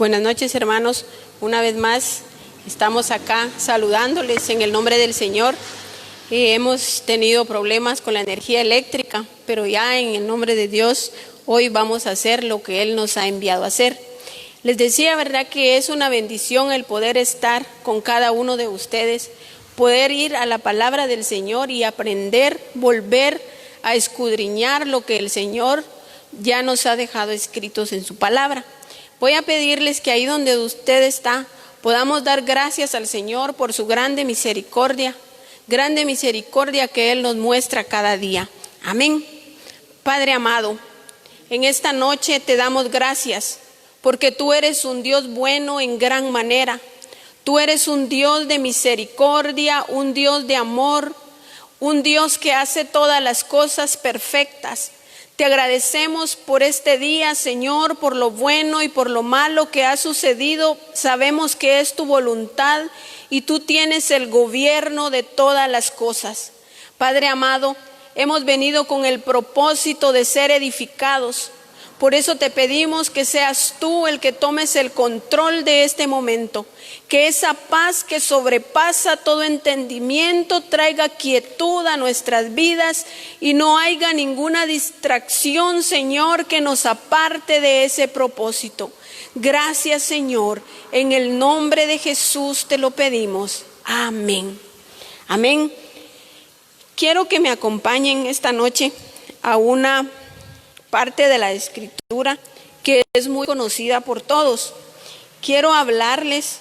Buenas noches, hermanos. Una vez más estamos acá saludándoles en el nombre del Señor. Hemos tenido problemas con la energía eléctrica, pero ya en el nombre de Dios hoy vamos a hacer lo que Él nos ha enviado a hacer. Les decía, ¿verdad?, que es una bendición el poder estar con cada uno de ustedes, poder ir a la palabra del Señor y aprender, volver a escudriñar lo que el Señor ya nos ha dejado escritos en su palabra. Voy a pedirles que ahí donde usted está, podamos dar gracias al Señor por su grande misericordia que Él nos muestra cada día. Amén. Padre amado, en esta noche te damos gracias porque tú eres un Dios bueno en gran manera. Tú eres un Dios de misericordia, un Dios de amor, un Dios que hace todas las cosas perfectas. Te agradecemos por este día, Señor, por lo bueno y por lo malo que ha sucedido. Sabemos que es tu voluntad y tú tienes el gobierno de todas las cosas. Padre amado, hemos venido con el propósito de ser edificados. Por eso te pedimos que seas tú el que tomes el control de este momento, que esa paz que sobrepasa todo entendimiento traiga quietud a nuestras vidas y no haya ninguna distracción, Señor, que nos aparte de ese propósito. Gracias, Señor, en el nombre de Jesús te lo pedimos. Amén. Amén. Quiero que me acompañen esta noche a una parte de la Escritura que es muy conocida por todos. Quiero hablarles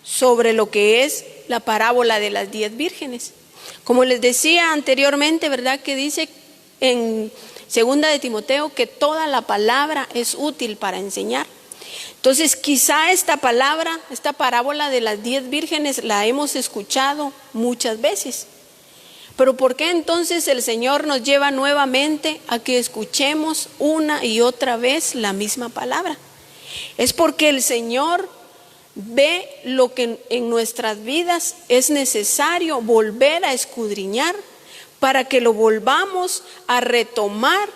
sobre lo que es la parábola de las 10 vírgenes. Como les decía anteriormente, ¿verdad?, que dice en 2 de Timoteo que toda la palabra es útil para enseñar. Entonces, quizá esta parábola de las 10 vírgenes la hemos escuchado muchas veces. Pero ¿por qué entonces el Señor nos lleva nuevamente a que escuchemos una y otra vez la misma palabra? Es porque el Señor ve lo que en nuestras vidas es necesario volver a escudriñar para que lo volvamos a retomar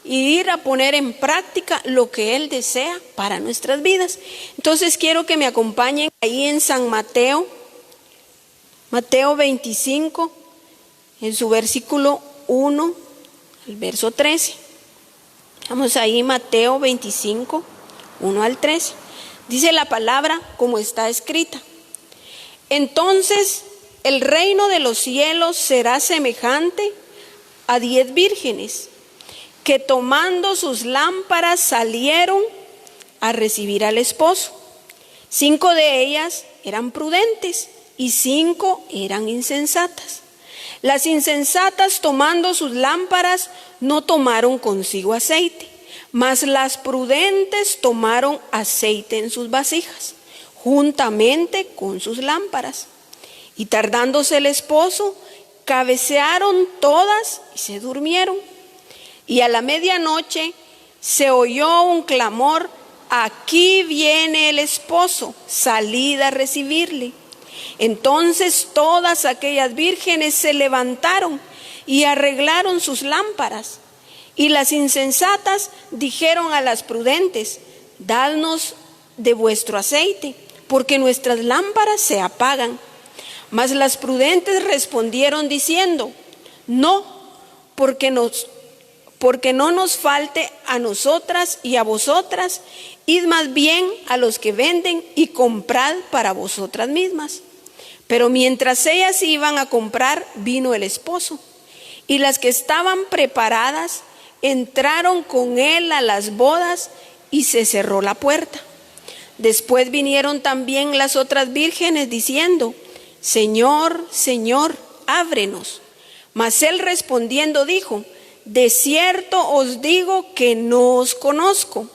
y ir a poner en práctica lo que Él desea para nuestras vidas. Entonces quiero que me acompañen ahí en San Mateo 25, en su versículo 1, el verso 13. Vamos ahí, Mateo 25, 1 al 13. Dice la palabra como está escrita: entonces el reino de los cielos será semejante a 10 vírgenes que tomando sus lámparas salieron a recibir al esposo. 5 de ellas eran prudentes y 5 eran insensatas. Las insensatas, tomando sus lámparas, no tomaron consigo aceite, mas las prudentes tomaron aceite en sus vasijas, juntamente con sus lámparas. Y tardándose el esposo, cabecearon todas y se durmieron. Y a la medianoche se oyó un clamor: aquí viene el esposo, salid a recibirle. Entonces todas aquellas vírgenes se levantaron y arreglaron sus lámparas. Y las insensatas dijeron a las prudentes: dadnos de vuestro aceite, porque nuestras lámparas se apagan. Mas las prudentes respondieron diciendo: no, porque no nos falte a nosotras y a vosotras, id más bien a los que venden y comprad para vosotras mismas. Pero mientras ellas iban a comprar, vino el esposo, y las que estaban preparadas entraron con él a las bodas y se cerró la puerta. Después vinieron también las otras vírgenes diciendo: Señor, Señor, ábrenos. Mas él respondiendo dijo: de cierto os digo que no os conozco.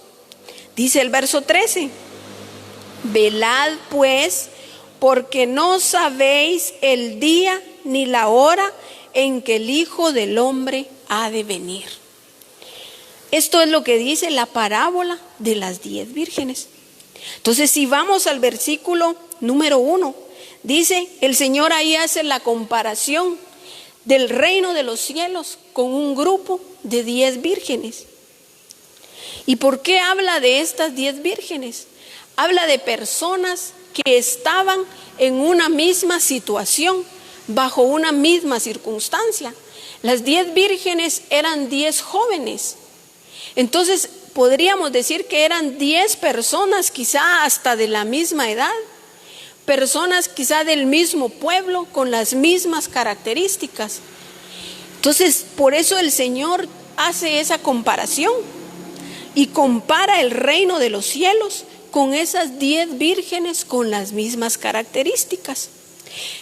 Dice el verso 13: velad pues, porque no sabéis el día ni la hora en que el Hijo del Hombre ha de venir. Esto es lo que dice la parábola de las 10 vírgenes. Entonces, si vamos al versículo número 1, dice, el Señor ahí hace la comparación del reino de los cielos con un grupo de 10 vírgenes. ¿Y por qué habla de estas 10 vírgenes? Habla de personas que estaban en una misma situación, bajo una misma circunstancia. Las 10 vírgenes eran 10 jóvenes. Entonces podríamos decir que eran 10 personas, quizá hasta de la misma edad, personas quizá del mismo pueblo, con las mismas características. Entonces, por eso el Señor hace esa comparación y compara el reino de los cielos con esas 10 vírgenes con las mismas características.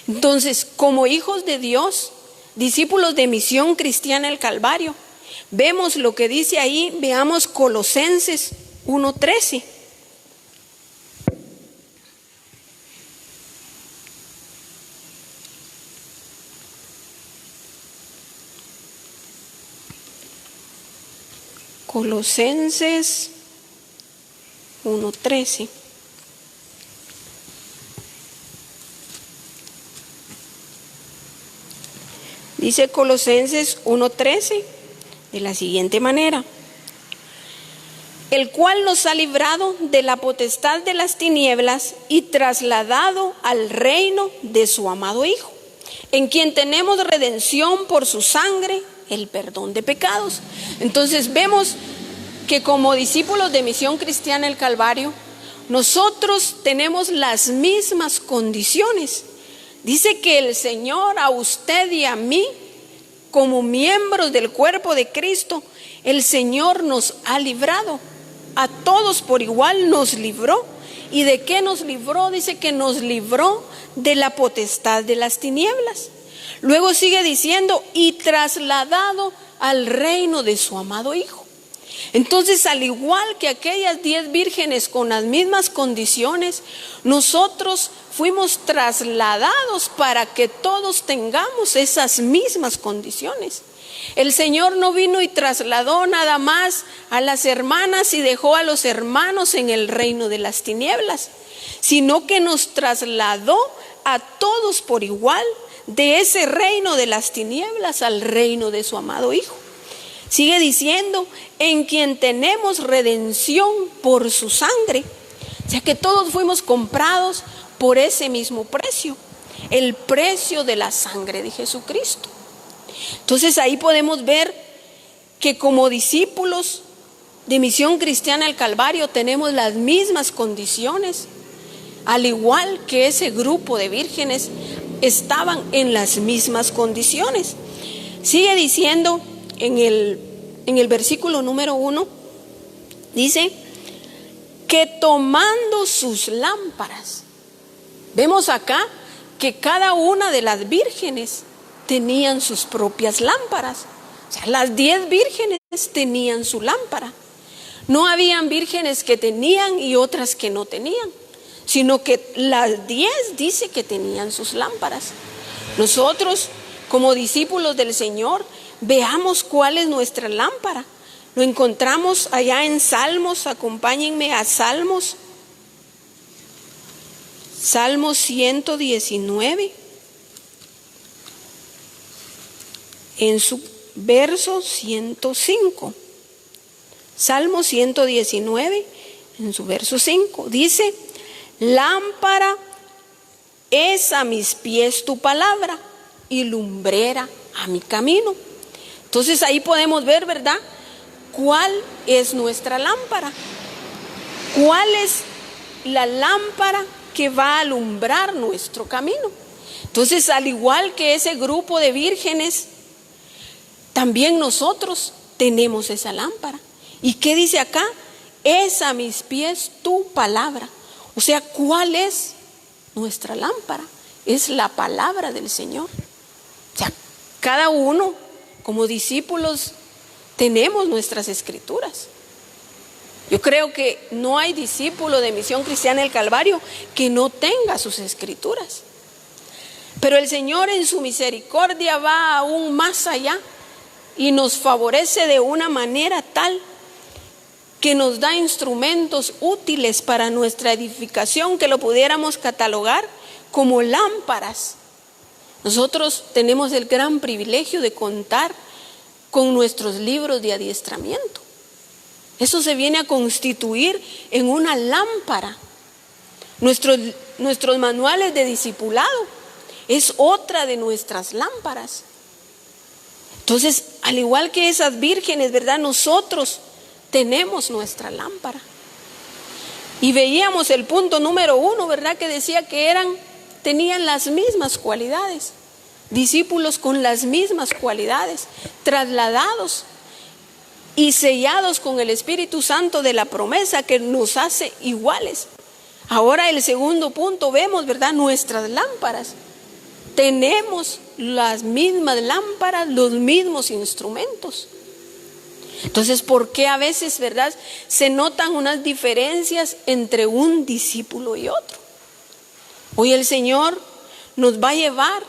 Entonces, como hijos de Dios, discípulos de Misión Cristiana El Calvario, vemos lo que dice ahí. Veamos Colosenses 1:13. Colosenses 1:13. Dice Colosenses 1:13 de la siguiente manera: el cual nos ha librado de la potestad de las tinieblas y trasladado al reino de su amado Hijo, en quien tenemos redención por su sangre, el perdón de pecados. Entonces vemos que como discípulos de Misión Cristiana El Calvario, nosotros tenemos las mismas condiciones. Dice que el Señor a usted y a mí, como miembros del cuerpo de Cristo, el Señor nos ha librado. A todos por igual nos libró. ¿Y de qué nos libró? Dice que nos libró de la potestad de las tinieblas. Luego sigue diciendo, y trasladado al reino de su amado Hijo. Entonces, al igual que aquellas 10 vírgenes con las mismas condiciones, nosotros fuimos trasladados para que todos tengamos esas mismas condiciones. El Señor no vino y trasladó nada más a las hermanas y dejó a los hermanos en el reino de las tinieblas, sino que nos trasladó a todos por igual de ese reino de las tinieblas al reino de su amado Hijo. Sigue diciendo, en quien tenemos redención por su sangre. O sea que todos fuimos comprados por ese mismo precio, el precio de la sangre de Jesucristo. Entonces ahí podemos ver que como discípulos de Misión Cristiana El Calvario tenemos las mismas condiciones, al igual que ese grupo de vírgenes estaban en las mismas condiciones. Sigue diciendo en el versículo número 1, dice que tomando sus lámparas. Vemos acá que cada una de las vírgenes tenían sus propias lámparas. O sea, las 10 vírgenes tenían su lámpara. No habían vírgenes que tenían y otras que no tenían, sino que las 10 dice que tenían sus lámparas. Nosotros, como discípulos del Señor, veamos cuál es nuestra lámpara. Lo encontramos allá en Salmos. Acompáñenme a Salmos. Salmos 119. En su verso 105. Salmo 119, en su verso 5. Dice, lámpara es a mis pies tu palabra y lumbrera a mi camino. Entonces ahí podemos ver, ¿verdad?, cuál es nuestra lámpara. ¿Cuál es la lámpara que va a alumbrar nuestro camino? Entonces, al igual que ese grupo de vírgenes, también nosotros tenemos esa lámpara. ¿Y qué dice acá? Es a mis pies tu palabra. O sea, ¿cuál es nuestra lámpara? Es la palabra del Señor. O sea, cada uno como discípulos tenemos nuestras escrituras. Yo creo que no hay discípulo de Misión Cristiana El Calvario que no tenga sus escrituras. Pero el Señor en su misericordia va aún más allá y nos favorece de una manera tal que nos da instrumentos útiles para nuestra edificación, que lo pudiéramos catalogar como lámparas. Nosotros tenemos el gran privilegio de contar con nuestros libros de adiestramiento. Eso se viene a constituir en una lámpara Nuestros manuales de discipulado es otra de nuestras lámparas. Entonces, al igual que esas vírgenes, ¿verdad? Nosotros tenemos nuestra lámpara. Y veíamos el punto número 1, ¿verdad? Que decía que tenían las mismas cualidades. Discípulos con las mismas cualidades, trasladados y sellados con el Espíritu Santo de la promesa que nos hace iguales. Ahora el segundo punto vemos, ¿verdad? Nuestras lámparas. Tenemos las mismas lámparas, los mismos instrumentos. Entonces, ¿por qué a veces, verdad, se notan unas diferencias entre un discípulo y otro? Hoy el Señor nos va a llevar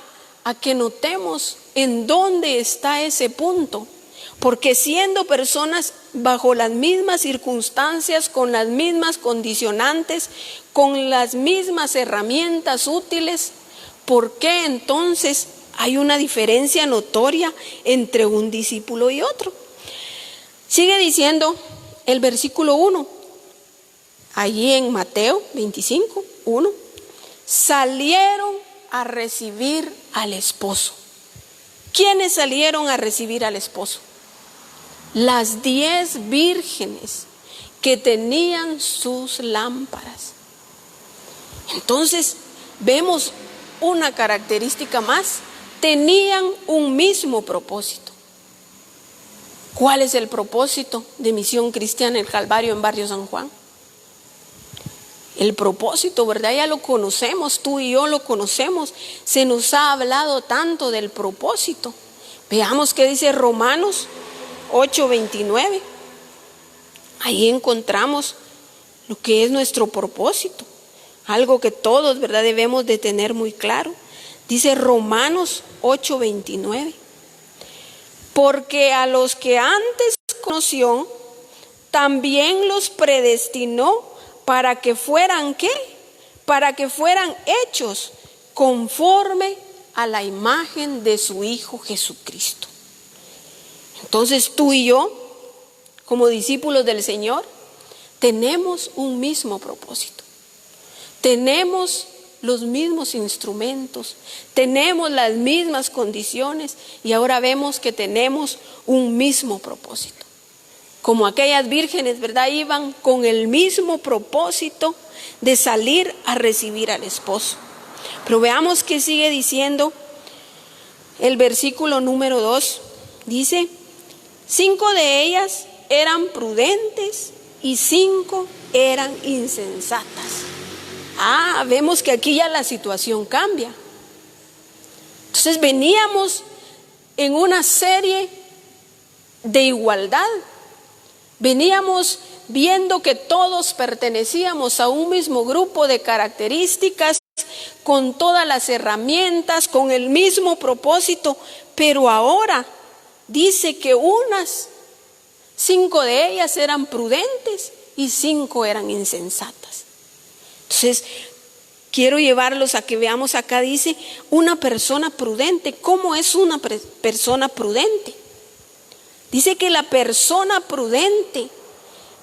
a que notemos en dónde está ese punto. Porque siendo personas bajo las mismas circunstancias, con las mismas condicionantes, con las mismas herramientas útiles, ¿por qué entonces hay una diferencia notoria entre un discípulo y otro? Sigue diciendo el versículo 1, allí en Mateo 25, 1, salieron a recibir al esposo. ¿Quiénes salieron a recibir al esposo? Las 10 vírgenes que tenían sus lámparas. Entonces vemos una característica más: tenían un mismo propósito. ¿Cuál es el propósito de Misión Cristiana El Calvario en Barrio San Juan? El propósito, ¿verdad? Ya lo conocemos, tú y yo lo conocemos. Se nos ha hablado tanto del propósito. Veamos qué dice Romanos 8:29. Ahí encontramos lo que es nuestro propósito, algo que todos, ¿verdad?, debemos de tener muy claro. Dice Romanos 8:29, porque a los que antes conoció, también los predestinó para que fueran, ¿qué? Para que fueran hechos conforme a la imagen de su Hijo Jesucristo. Entonces tú y yo, como discípulos del Señor, tenemos un mismo propósito. Tenemos los mismos instrumentos, tenemos las mismas condiciones y ahora vemos que tenemos un mismo propósito. Como aquellas vírgenes, ¿verdad? Iban con el mismo propósito de salir a recibir al esposo. Pero veamos qué sigue diciendo el versículo número 2. Dice: 5 de ellas eran prudentes y 5 eran insensatas. Vemos que aquí ya la situación cambia. Entonces veníamos en una serie de igualdad. Veníamos viendo que todos pertenecíamos a un mismo grupo de características, con todas las herramientas, con el mismo propósito, pero ahora dice que 5 de ellas eran prudentes y 5 eran insensatas. Entonces, quiero llevarlos a que veamos acá, dice, una persona prudente. ¿Cómo es una persona prudente? Dice que la persona prudente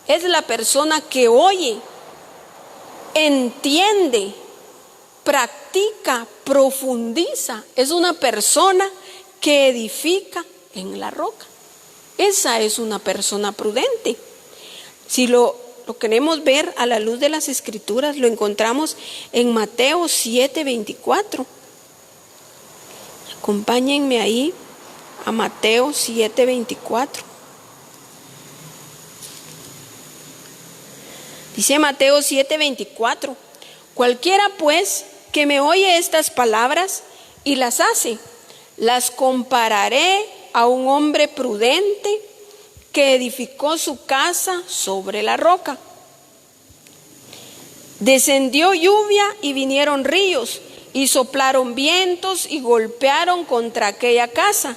es la persona que oye, entiende, practica, profundiza. Es una persona que edifica en la roca. Esa es una persona prudente. Si lo queremos ver a la luz de las Escrituras, lo encontramos en Mateo 7:24. Acompáñenme ahí a Mateo 7:24. Dice Mateo 7:24: cualquiera pues que me oye estas palabras y las hace, las compararé a un hombre prudente que edificó su casa sobre la roca. Descendió lluvia y vinieron ríos, y soplaron vientos y golpearon contra aquella casa,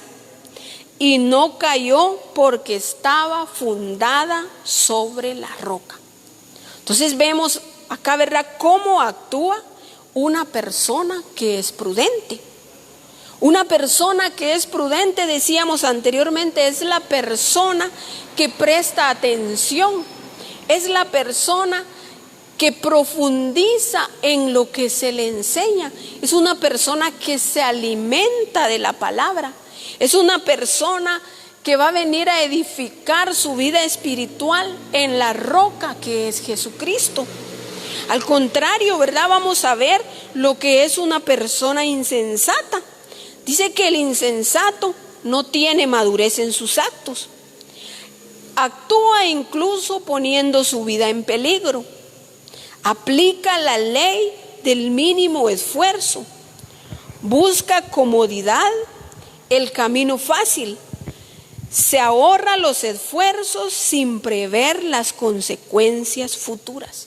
y no cayó porque estaba fundada sobre la roca. Entonces vemos acá, ¿verdad?, cómo actúa una persona que es prudente. Una persona que es prudente, decíamos anteriormente, es la persona que presta atención, es la persona que profundiza en lo que se le enseña. Es una persona que se alimenta de la palabra. Es una persona que va a venir a edificar su vida espiritual en la roca que es Jesucristo. Al contrario, ¿verdad? Vamos a ver lo que es una persona insensata. Dice que el insensato no tiene madurez en sus actos. Actúa incluso poniendo su vida en peligro. Aplica la ley del mínimo esfuerzo. Busca comodidad, el camino fácil. Se ahorra los esfuerzos sin prever las consecuencias futuras.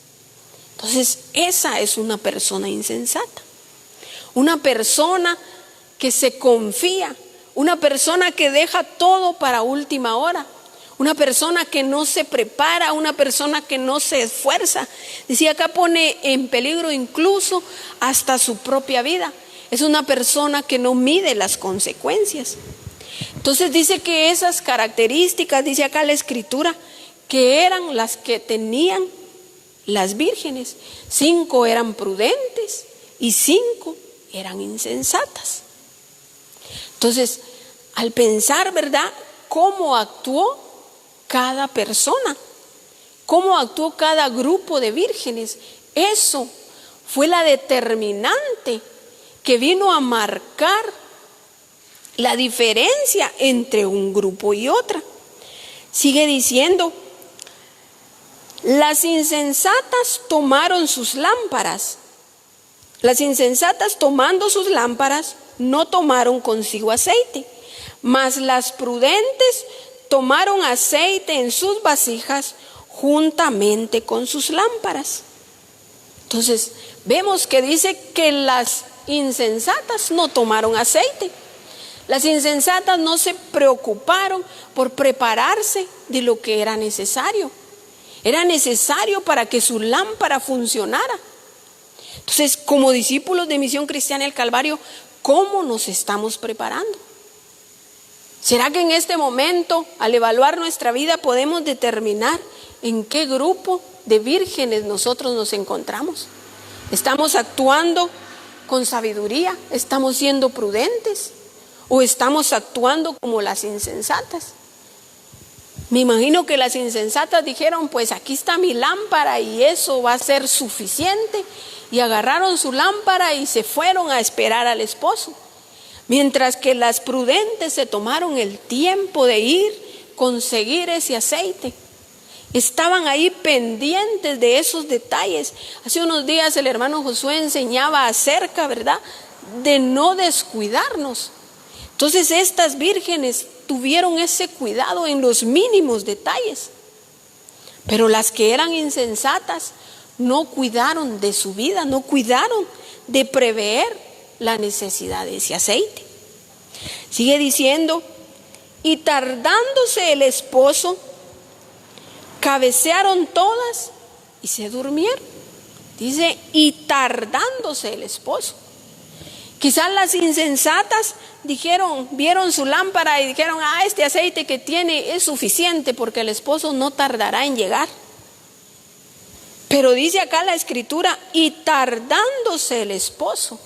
Entonces, esa es una persona insensata. Una persona que se confía. Una persona que deja todo para última hora. Una persona que no se prepara, una persona que no se esfuerza. Decía acá, pone en peligro incluso hasta su propia vida. Es una persona que no mide las consecuencias. Entonces dice que esas características, dice acá la Escritura, que eran las que tenían las vírgenes. 5 eran prudentes y 5 eran insensatas. Entonces, al pensar, ¿verdad?, cómo actuó cada persona, cómo actuó cada grupo de vírgenes, eso fue la determinante que vino a marcar la diferencia entre un grupo y otra. Sigue diciendo, las insensatas tomaron sus lámparas. Las insensatas, tomando sus lámparas, no tomaron consigo aceite, mas las prudentes tomaron aceite en sus vasijas juntamente con sus lámparas. Entonces, vemos que dice que las insensatas no tomaron aceite. Las insensatas no se preocuparon por prepararse de lo que era necesario. Era necesario para que su lámpara funcionara. Entonces, como discípulos de Misión Cristiana El Calvario, ¿cómo nos estamos preparando? ¿Será que en este momento, al evaluar nuestra vida, podemos determinar en qué grupo de vírgenes nosotros nos encontramos? ¿Estamos actuando con sabiduría? ¿Estamos siendo prudentes? ¿O estamos actuando como las insensatas? Me imagino que las insensatas dijeron, pues aquí está mi lámpara y eso va a ser suficiente. Y agarraron su lámpara y se fueron a esperar al esposo. Mientras que las prudentes se tomaron el tiempo de ir, conseguir ese aceite. Estaban ahí pendientes de esos detalles. Hace unos días el hermano Josué enseñaba acerca, ¿verdad?, de no descuidarnos. Entonces estas vírgenes tuvieron ese cuidado en los mínimos detalles. Pero las que eran insensatas no cuidaron de su vida, no cuidaron de prever la necesidad de ese aceite. Sigue diciendo, y tardándose el esposo, cabecearon todas y se durmieron. Dice, y tardándose el esposo. Quizás las insensatas vieron su lámpara y dijeron, este aceite que tiene es suficiente porque el esposo no tardará en llegar. Pero dice acá la Escritura, y tardándose el esposo.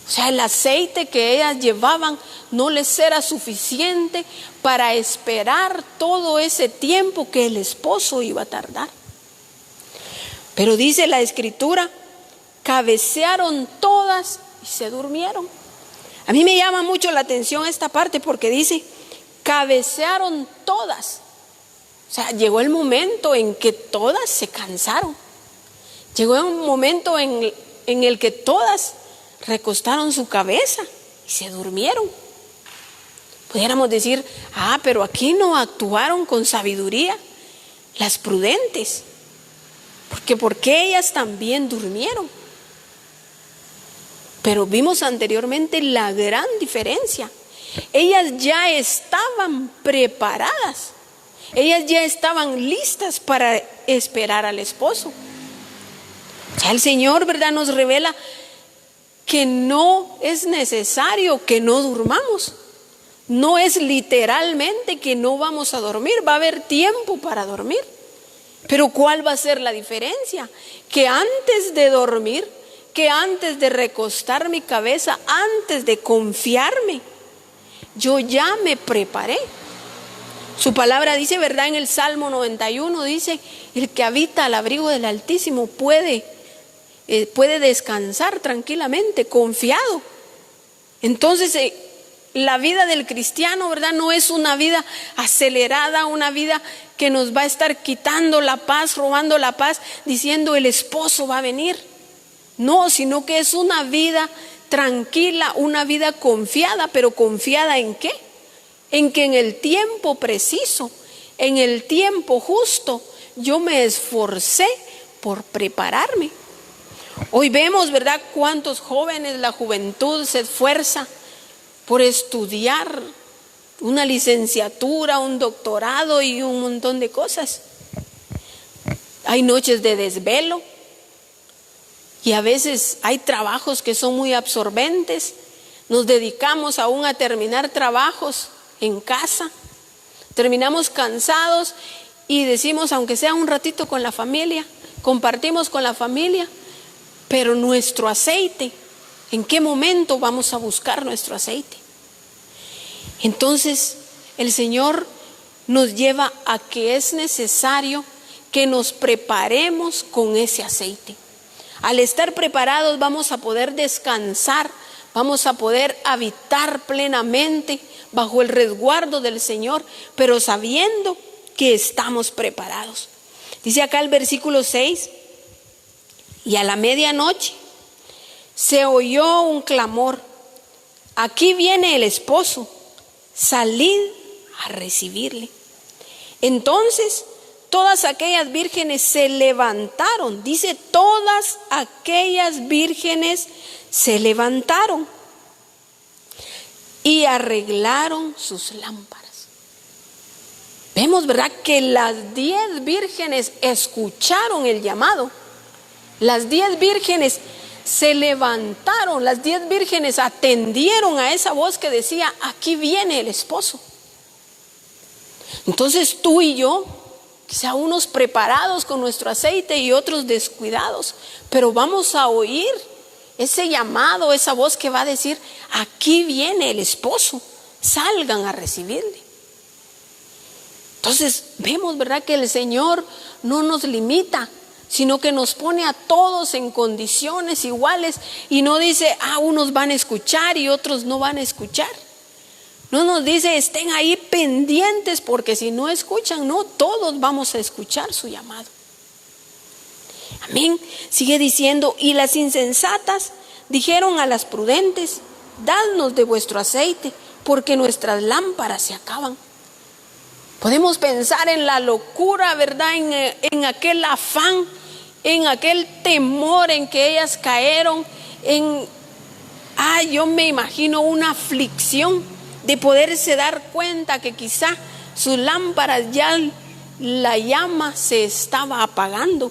O sea, el aceite que ellas llevaban no les era suficiente para esperar todo ese tiempo que el esposo iba a tardar. Pero dice la Escritura, cabecearon todas y se durmieron. A mí me llama mucho la atención esta parte porque dice, cabecearon todas. O sea, llegó el momento en que todas se cansaron. Llegó un momento en el que todas recostaron su cabeza y se durmieron. Pudiéramos decir, pero aquí no actuaron con sabiduría las prudentes. ¿Por qué ellas también durmieron? Pero vimos anteriormente la gran diferencia. Ellas ya estaban preparadas. Ellas ya estaban listas para esperar al esposo. Ya el Señor, ¿verdad?, nos revela que no es necesario que no durmamos. No es literalmente que no vamos a dormir. Va a haber tiempo para dormir. Pero ¿cuál va a ser la diferencia? Que antes de dormir, que antes de recostar mi cabeza, antes de confiarme, yo ya me preparé. Su palabra dice, ¿verdad? En el Salmo 91 dice, el que habita al abrigo del Altísimo puede descansar tranquilamente, confiado. Entonces, la vida del cristiano, ¿verdad? No es una vida acelerada, una vida que nos va a estar quitando la paz, robando la paz, diciendo el esposo va a venir. No, sino que es una vida tranquila, una vida confiada. ¿Pero confiada en qué? En que en el tiempo preciso, en el tiempo justo, yo me esforcé por prepararme. Hoy vemos, ¿verdad?, cuántos jóvenes, la juventud se esfuerza por estudiar una licenciatura, un doctorado y un montón de cosas. Hay noches de desvelo y a veces hay trabajos que son muy absorbentes. Nos dedicamos aún a terminar trabajos en casa, terminamos cansados y decimos, aunque sea un ratito con la familia, compartimos con la familia, pero nuestro aceite, ¿en qué momento vamos a buscar nuestro aceite? Entonces el Señor nos lleva a que es necesario que nos preparemos con ese aceite. Al estar preparados vamos a poder descansar, vamos a poder habitar plenamente bajo el resguardo del Señor, pero sabiendo que estamos preparados. Dice acá el versículo 6, y a la medianoche se oyó un clamor, aquí viene el esposo, salid a recibirle. Entonces todas aquellas vírgenes se levantaron, dice, todas aquellas vírgenes se levantaron y arreglaron sus lámparas. Vemos, ¿verdad?, que las 10 vírgenes escucharon el llamado. Las 10 vírgenes se levantaron, las 10 vírgenes atendieron a esa voz que decía, aquí viene el esposo. Entonces tú y yo, quizá unos preparados con nuestro aceite y otros descuidados, pero vamos a oír ese llamado, esa voz que va a decir, aquí viene el esposo, salgan a recibirle. Entonces vemos, ¿verdad?, que el Señor no nos limita, sino que nos pone a todos en condiciones iguales y no dice, unos van a escuchar y otros no van a escuchar. No nos dice, estén ahí pendientes, porque si no escuchan, no, todos vamos a escuchar su llamado. Amén. Sigue diciendo, y las insensatas dijeron a las prudentes, dadnos de vuestro aceite, porque nuestras lámparas se acaban. Podemos pensar en la locura, ¿verdad?, en aquel afán, en aquel temor en que ellas cayeron, yo me imagino una aflicción de poderse dar cuenta que quizá sus lámparas ya la llama se estaba apagando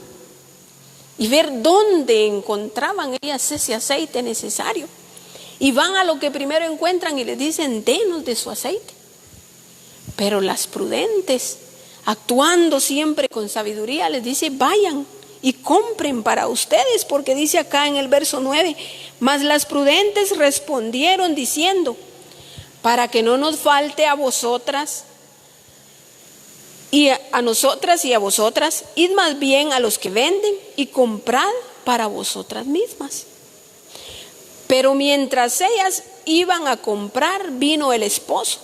y ver dónde encontraban ellas ese aceite necesario. Y van a lo que primero encuentran y les dicen, denos de su aceite. Pero las prudentes, actuando siempre con sabiduría, les dice, vayan y compren para ustedes, porque dice acá en el verso 9, mas las prudentes respondieron diciendo, para que no nos falte a vosotras y a nosotras y a vosotras, id más bien a los que venden y comprad para vosotras mismas. Pero mientras ellas iban a comprar, vino el esposo,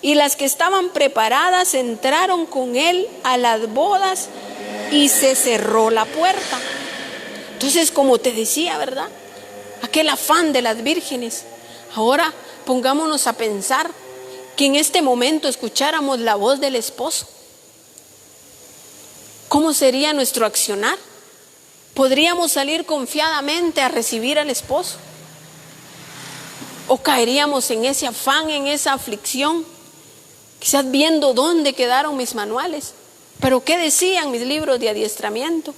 y las que estaban preparadas entraron con él a las bodas y se cerró la puerta. Entonces, como te decía, ¿verdad?, aquel afán de las vírgenes. Ahora pongámonos a pensar que en este momento escucháramos la voz del esposo. ¿Cómo sería nuestro accionar? ¿Podríamos salir confiadamente a recibir al esposo? ¿O caeríamos en ese afán, en esa aflicción? Quizás viendo dónde quedaron mis manuales. ¿Pero qué decían mis libros de adiestramiento?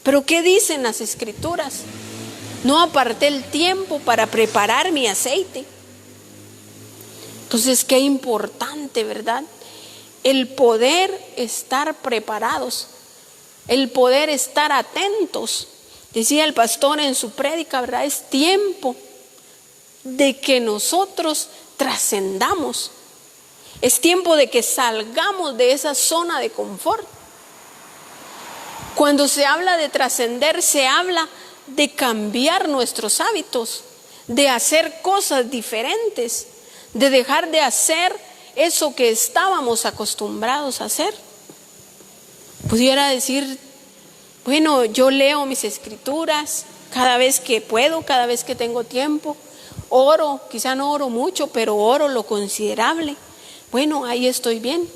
¿Pero qué dicen las escrituras? No aparté el tiempo para preparar mi aceite. Entonces, qué importante, ¿verdad?, el poder estar preparados. el poder estar atentos. Decía el pastor en su prédica, ¿verdad? Es tiempo de que nosotros trascendamos. Es tiempo de que salgamos de esa zona de confort. Cuando se habla de trascender, se habla de cambiar nuestros hábitos, de hacer cosas diferentes, de dejar de hacer eso que estábamos acostumbrados a hacer. Pudiera decir, bueno, yo leo mis escrituras cada vez que puedo, cada vez que tengo tiempo, oro, quizá no oro mucho, pero oro lo considerable. Bueno, ahí estoy bien.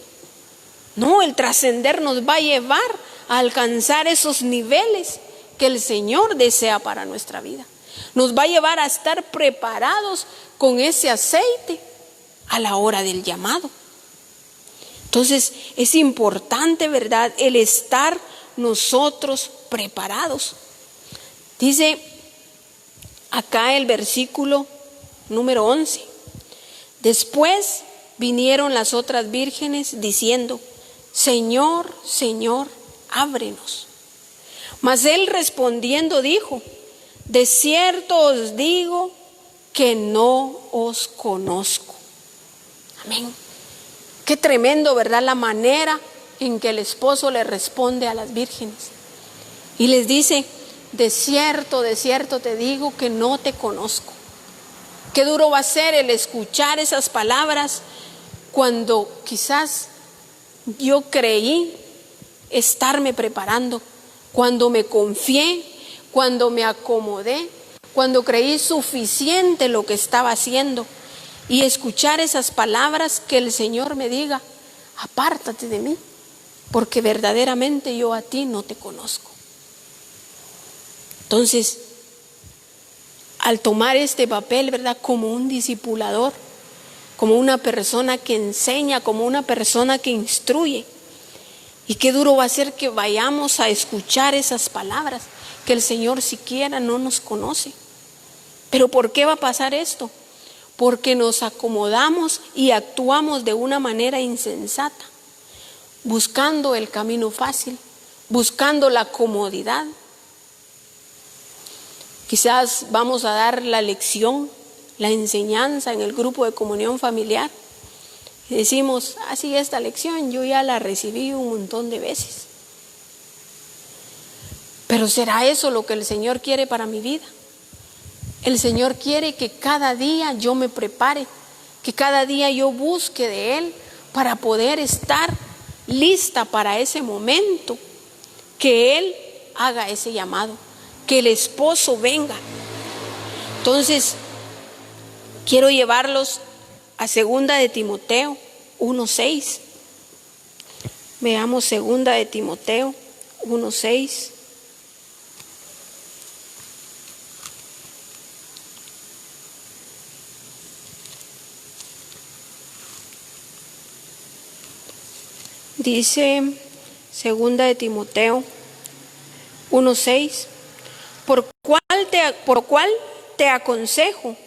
No, el trascender nos va a llevar a alcanzar esos niveles que el Señor desea para nuestra vida. Nos va a llevar a estar preparados con ese aceite a la hora del llamado. Entonces es importante, ¿verdad?, el estar nosotros preparados. Dice acá el versículo número 11. Después vinieron las otras vírgenes diciendo: Señor, Señor, ábrenos. Mas él respondiendo dijo: de cierto os digo que no os conozco. Amén. Qué tremendo, ¿verdad?, la manera en que el esposo le responde a las vírgenes. Y les dice: de cierto te digo que no te conozco. Qué duro va a ser el escuchar esas palabras cuando quizás yo creí estarme preparando, cuando me confié, cuando me acomodé, cuando creí suficiente lo que estaba haciendo, y escuchar esas palabras que el Señor me diga: apártate de mí, porque verdaderamente yo a ti no te conozco. Entonces, al tomar este papel, ¿verdad?, como un discipulador, como una persona que enseña, como una persona que instruye, y qué duro va a ser que vayamos a escuchar esas palabras, que el Señor siquiera no nos conoce. ¿Pero por qué va a pasar esto? Porque nos acomodamos y actuamos de una manera insensata, buscando el camino fácil, buscando la comodidad. Quizás vamos a dar la lección, la enseñanza en el grupo de comunión familiar y decimos: así esta lección yo ya la recibí un montón de veces. Pero ¿será eso lo que el Señor quiere para mi vida? El Señor quiere que cada día yo me prepare, que cada día yo busque de Él para poder estar lista para ese momento, que Él haga ese llamado, que el esposo venga. Entonces, quiero llevarlos a 2 de Timoteo 1:6. Veamos 2 de Timoteo 1:6. Dice 2 de Timoteo 1:6: por cual te aconsejo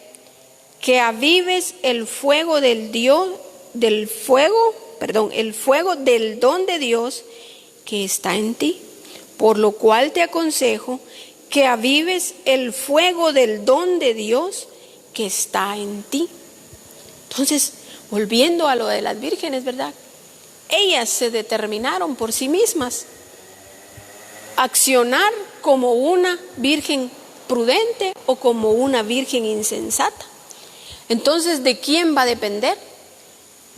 que avives el fuego del don de Dios que está en ti. Por lo cual te aconsejo que avives el fuego del don de Dios que está en ti. Entonces, volviendo a lo de las vírgenes, ¿verdad?, ellas se determinaron por sí mismas accionar como una virgen prudente o como una virgen insensata. Entonces, ¿de quién va a depender?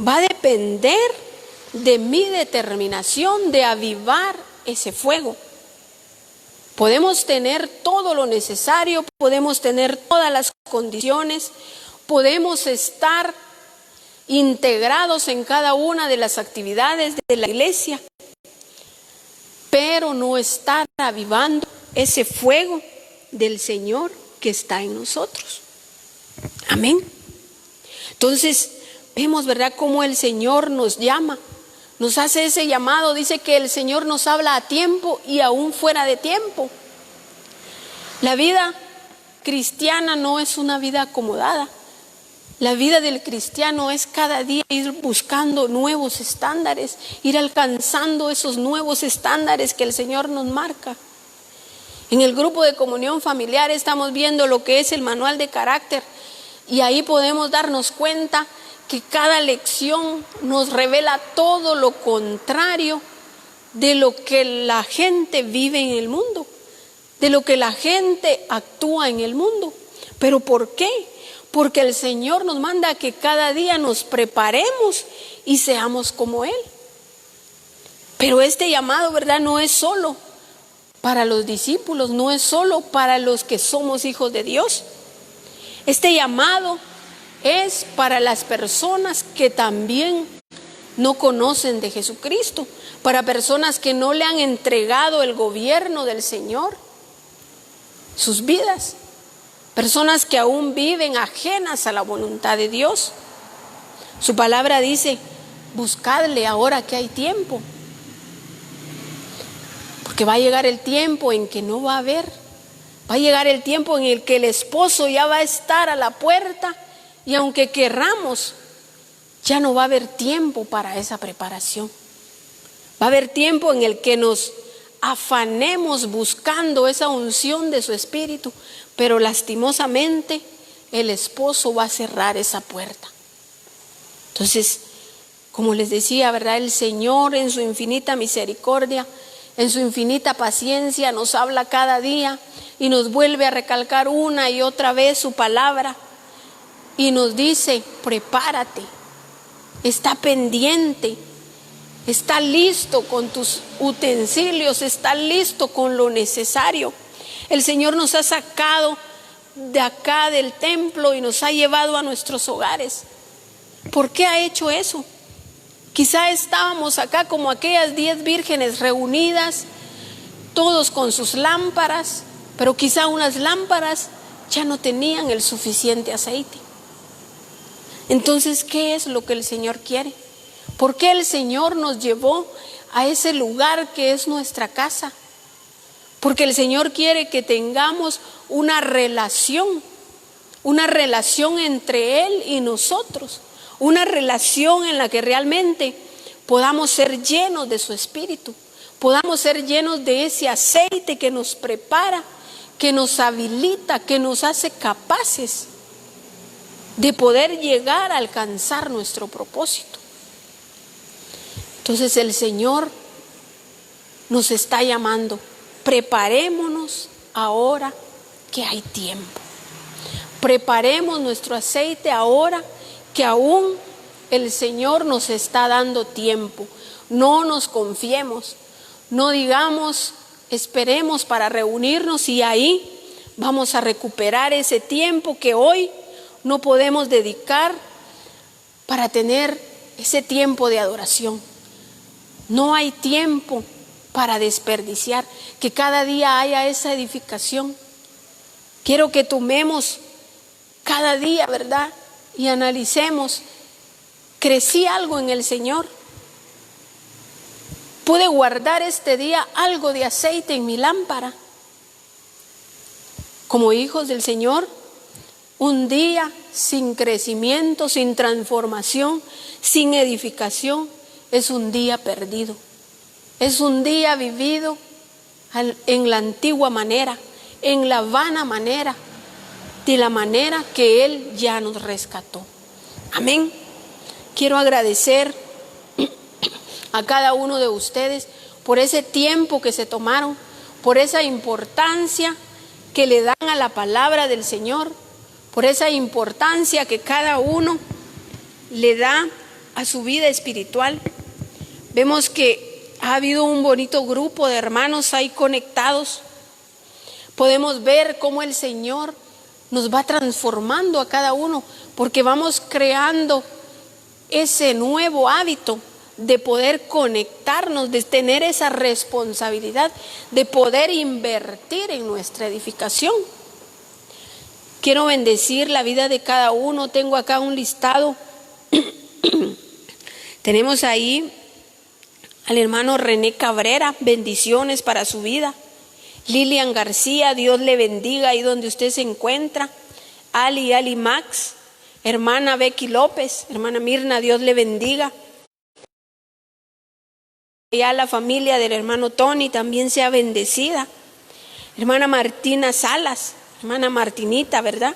Va a depender de mi determinación de avivar ese fuego. Podemos tener todo lo necesario, podemos tener todas las condiciones, podemos estar integrados en cada una de las actividades de la iglesia, pero no estar avivando ese fuego del Señor que está en nosotros. Amén. Entonces vemos, ¿verdad?, cómo el Señor nos llama, nos hace ese llamado. Dice que el Señor nos habla a tiempo y aún fuera de tiempo. La vida cristiana no es una vida acomodada. La vida del cristiano es cada día ir buscando nuevos estándares, ir alcanzando esos nuevos estándares que el Señor nos marca. En el grupo de comunión familiar estamos viendo lo que es el manual de carácter y ahí podemos darnos cuenta que cada lección nos revela todo lo contrario de lo que la gente vive en el mundo, de lo que la gente actúa en el mundo. ¿Pero por qué? Porque el Señor nos manda que cada día nos preparemos y seamos como Él. Pero este llamado, ¿verdad?, no es solo para los discípulos, no es solo para los que somos hijos de Dios. Este llamado es para las personas que también no conocen de Jesucristo, para personas que no le han entregado el gobierno del Señor, sus vidas, personas que aún viven ajenas a la voluntad de Dios. Su palabra dice: buscadle ahora que hay tiempo, porque va a llegar el tiempo en que no va a haber, va a llegar el tiempo en el que el esposo ya va a estar a la puerta y aunque querramos, ya no va a haber tiempo para esa preparación. Va a haber tiempo en el que nos afanemos buscando esa unción de su espíritu, pero lastimosamente el esposo va a cerrar esa puerta. Entonces, como les decía, ¿verdad?, el Señor en su infinita misericordia, en su infinita paciencia nos habla cada día y nos vuelve a recalcar una y otra vez su palabra y nos dice: prepárate, está pendiente, está listo con tus utensilios, está listo con lo necesario. El Señor nos ha sacado de acá del templo y nos ha llevado a nuestros hogares. ¿Por qué ha hecho eso? Quizá estábamos acá como aquellas 10 vírgenes reunidas, todos con sus lámparas, pero quizá unas lámparas ya no tenían el suficiente aceite. Entonces, ¿qué es lo que el Señor quiere? ¿Por qué el Señor nos llevó a ese lugar que es nuestra casa? Porque el Señor quiere que tengamos una relación entre Él y nosotros, una relación en la que realmente podamos ser llenos de su Espíritu, podamos ser llenos de ese aceite que nos prepara, que nos habilita, que nos hace capaces de poder llegar a alcanzar nuestro propósito. Entonces el Señor nos está llamando: preparémonos ahora que hay tiempo. Preparemos nuestro aceite ahora que aún el Señor nos está dando tiempo. No nos confiemos, no digamos esperemos para reunirnos y ahí vamos a recuperar ese tiempo que hoy no podemos dedicar para tener ese tiempo de adoración. No hay tiempo para desperdiciar, que cada día haya esa edificación. Quiero que tomemos cada día, ¿verdad?, y analicemos: ¿crecí algo en el Señor? ¿Pude guardar este día algo de aceite en mi lámpara? Como hijos del Señor, un día sin crecimiento, sin transformación, sin edificación, es un día perdido. Es un día vivido en la antigua manera, en la vana manera, de la manera que Él ya nos rescató. Amén. Quiero agradecer a cada uno de ustedes por ese tiempo que se tomaron, por esa importancia que le dan a la palabra del Señor, por esa importancia que cada uno le da a su vida espiritual. Vemos que ha habido un bonito grupo de hermanos ahí conectados. Podemos ver cómo el Señor nos va transformando a cada uno, porque vamos creando ese nuevo hábito de poder conectarnos, de tener esa responsabilidad, de poder invertir en nuestra edificación. Quiero bendecir la vida de cada uno. Tengo acá un listado. Tenemos ahí al hermano René Cabrera, bendiciones para su vida. Lilian García, Dios le bendiga ahí donde usted se encuentra. Ali Max, Hermana Becky López, hermana Mirna, Dios le bendiga. Ya la familia del hermano Tony también sea bendecida. Hermana Martina Salas, hermana Martinita, ¿verdad?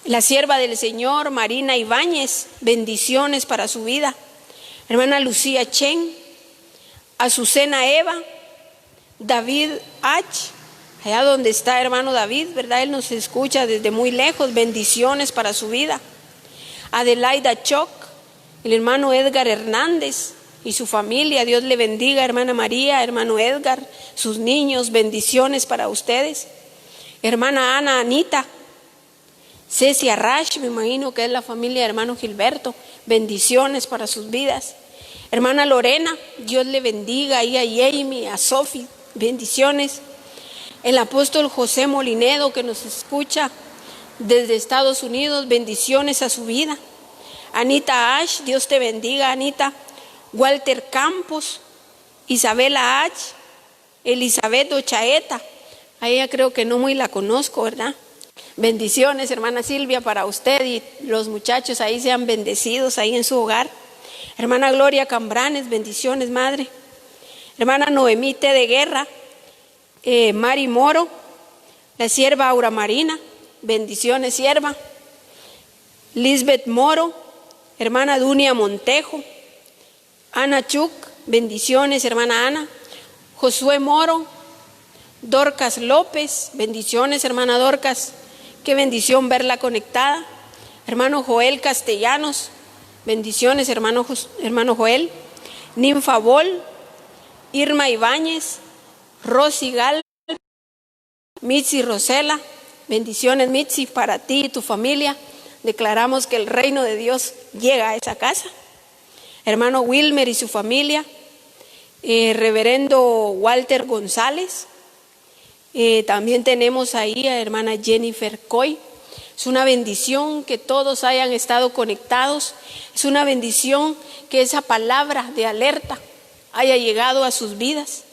La sierva del Señor, Marina Ibáñez, bendiciones para su vida. Hermana Lucía Chen, Azucena Eva, David H., allá donde está hermano David, ¿verdad? Él nos escucha desde muy lejos, bendiciones para su vida. Adelaida Choc, el hermano Edgar Hernández y su familia, Dios le bendiga. Hermana María, hermano Edgar, sus niños, bendiciones para ustedes. Hermana Ana Anita, Cecia Rash, me imagino que es la familia de hermano Gilberto, bendiciones para sus vidas. Hermana Lorena, Dios le bendiga, y a Jamie, a Sophie, bendiciones. El apóstol José Molinedo, que nos escucha desde Estados Unidos, bendiciones a su vida. Anita Ash, Dios te bendiga, Anita. Walter Campos, Isabela H., Elizabeth Ochaeta, a ella creo que no muy la conozco, ¿verdad? Bendiciones, hermana Silvia, para usted y los muchachos ahí sean bendecidos ahí en su hogar. Hermana Gloria Cambranes, bendiciones, madre. Hermana Noemí T. de Guerra, Mari Moro, la sierva Aura Marina, bendiciones, sierva. Lisbeth Moro, hermana Dunia Montejo, Ana Chuc, bendiciones, hermana Ana. Josué Moro, Dorcas López, bendiciones, hermana Dorcas, qué bendición verla conectada. Hermano Joel Castellanos, bendiciones, hermano Joel. Ninfa Bol, Irma Ibáñez, Rosy Gal, Mitzi Rosela, bendiciones, Mitzi, para ti y tu familia. Declaramos que el reino de Dios llega a esa casa. Hermano Wilmer y su familia. Reverendo Walter González. También tenemos ahí a hermana Jennifer Coy. Es una bendición que todos hayan estado conectados. Es una bendición que esa palabra de alerta haya llegado a sus vidas.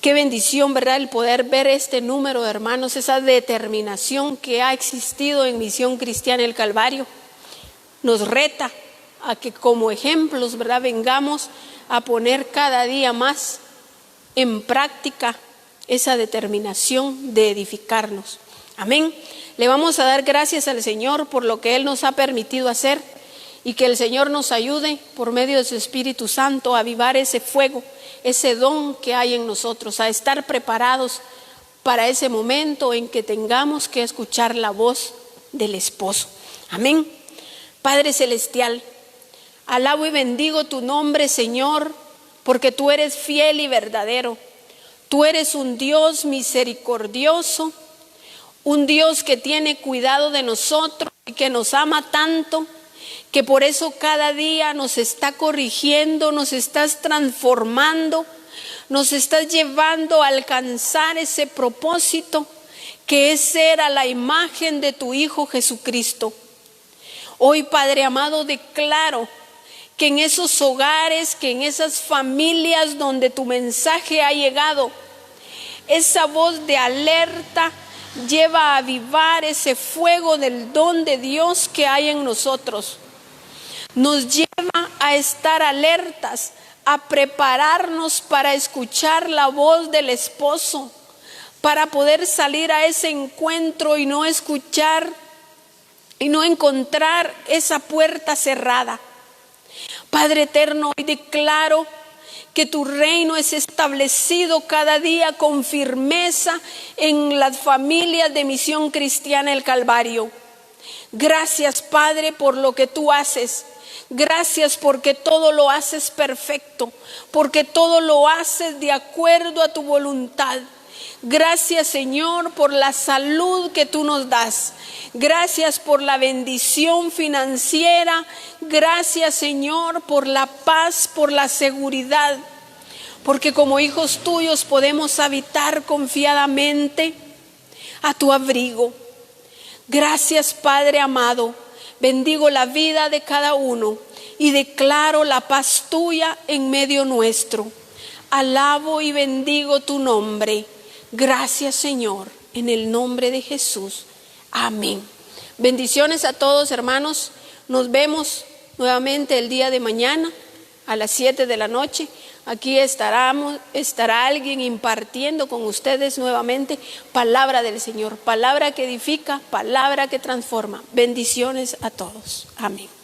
Qué bendición, ¿verdad? El poder ver este número de hermanos, esa determinación que ha existido en Misión Cristiana El Calvario. Nos reta a que como ejemplos, ¿verdad?, vengamos a poner cada día más en práctica esa determinación de edificarnos. Amén. Le vamos a dar gracias al Señor por lo que Él nos ha permitido hacer y que el Señor nos ayude por medio de su Espíritu Santo a avivar ese fuego, ese don que hay en nosotros, a estar preparados para ese momento en que tengamos que escuchar la voz del esposo. Amén. Padre Celestial, alabo y bendigo tu nombre, Señor, porque tú eres fiel y verdadero. Tú eres un Dios misericordioso, un Dios que tiene cuidado de nosotros y que nos ama tanto, que por eso cada día nos está corrigiendo, nos estás transformando, nos estás llevando a alcanzar ese propósito que es ser a la imagen de tu Hijo Jesucristo. Hoy, Padre amado, declaro que en esos hogares, que en esas familias donde tu mensaje ha llegado, esa voz de alerta lleva a avivar ese fuego del don de Dios que hay en nosotros. Nos lleva a estar alertas, a prepararnos para escuchar la voz del esposo, para poder salir a ese encuentro y no escuchar y no encontrar esa puerta cerrada. Padre eterno, hoy declaro que tu reino es establecido cada día con firmeza en las familias de Misión Cristiana El Calvario. Gracias, Padre, por lo que tú haces. Gracias porque todo lo haces perfecto, porque todo lo haces de acuerdo a tu voluntad. Gracias, Señor, por la salud que tú nos das. Gracias por la bendición financiera. Gracias, Señor, por la paz, por la seguridad. Porque como hijos tuyos podemos habitar confiadamente a tu abrigo. Gracias, Padre amado. Bendigo la vida de cada uno y declaro la paz tuya en medio nuestro. Alabo y bendigo tu nombre. Gracias, Señor, en el nombre de Jesús. Amén. Bendiciones a todos, hermanos. Nos vemos nuevamente el día de mañana a las 7 de la noche. Aquí estará alguien impartiendo con ustedes nuevamente palabra del Señor, palabra que edifica, palabra que transforma. Bendiciones a todos. Amén.